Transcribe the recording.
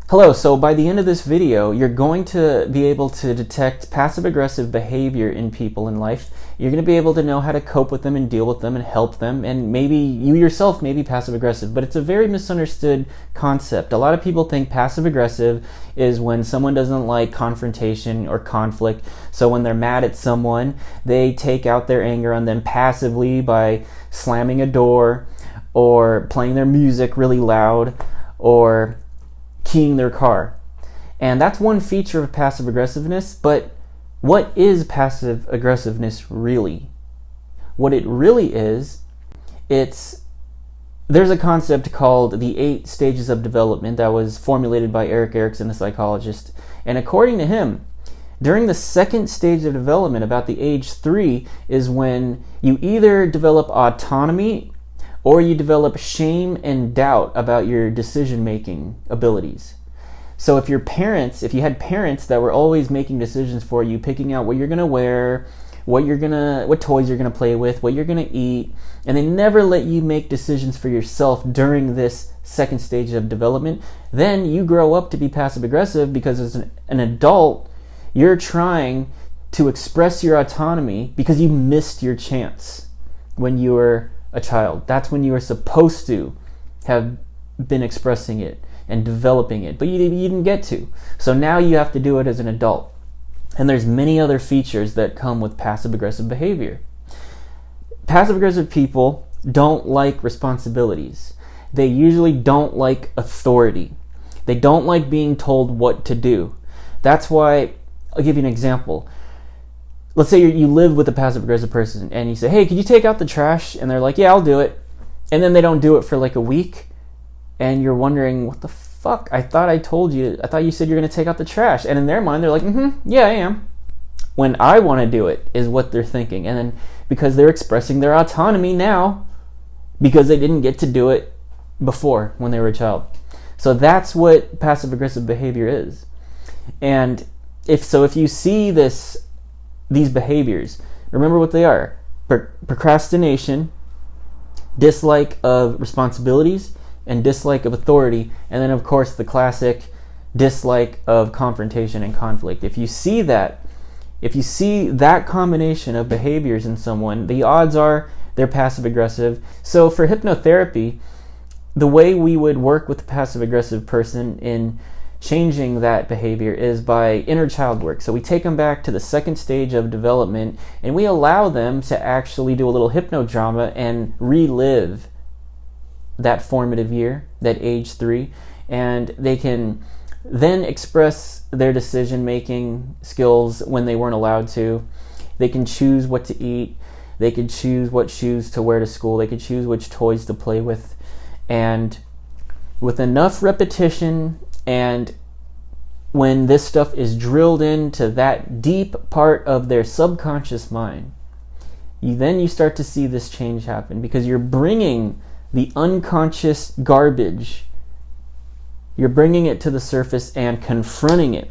Hello, so by the end of this video, you're going to be able to detect passive-aggressive behavior in people in life. You're going to be able to know how to cope with them and deal with them and help them, and maybe you yourself may be passive-aggressive, but it's a very misunderstood concept. A lot of people think passive-aggressive is when someone doesn't like confrontation or conflict, so when they're mad at someone, they take out their anger on them passively by slamming a door or playing their music really loud or keying their car. And that's one feature of passive aggressiveness, but what is passive aggressiveness really? What it really is, there's a concept called the 8 stages of development that was formulated by Erik Erikson, the psychologist. And according to him, during the second stage of development, about the age 3, is when you either develop autonomy or you develop shame and doubt about your decision-making abilities. So if you had parents that were always making decisions for you, picking out what you're gonna wear, what toys you're gonna play with, what you're gonna eat, and they never let you make decisions for yourself during this second stage of development, then you grow up to be passive-aggressive because as an adult, you're trying to express your autonomy because you missed your chance when you were a child. That's when you were supposed to have been expressing it and developing it, but you didn't get to. So now you have to do it as an adult. And there's many other features that come with passive-aggressive behavior. Passive-aggressive people don't like responsibilities. They usually don't like authority. They don't like being told what to do. That's why, I'll give you an example. Let's say you live with a passive-aggressive person and you say, hey, could you take out the trash? And they're like, yeah, I'll do it. And then they don't do it for like a week. And you're wondering, what the fuck? I thought you said you're going to take out the trash. And in their mind, they're like, yeah, I am. When I want to do it is what they're thinking. And then because they're expressing their autonomy now because they didn't get to do it before when they were a child. So that's what passive-aggressive behavior is. And if you see these behaviors, remember what they are: procrastination, dislike of responsibilities, and dislike of authority, and then of course the classic dislike of confrontation and conflict. If you see that combination of behaviors in someone, the odds are they're passive aggressive. So for hypnotherapy, the way we would work with a passive aggressive person in changing that behavior is by inner child work. So we take them back to the second stage of development and we allow them to actually do a little hypnodrama and relive that formative year, that age 3, and they can then express their decision-making skills when they weren't allowed to. They can choose what to eat, they can choose what shoes to wear to school, they can choose which toys to play with, and with enough repetition, and when this stuff is drilled into that deep part of their subconscious mind, you start to see this change happen because you're bringing the unconscious garbage, you're bringing it to the surface and confronting it.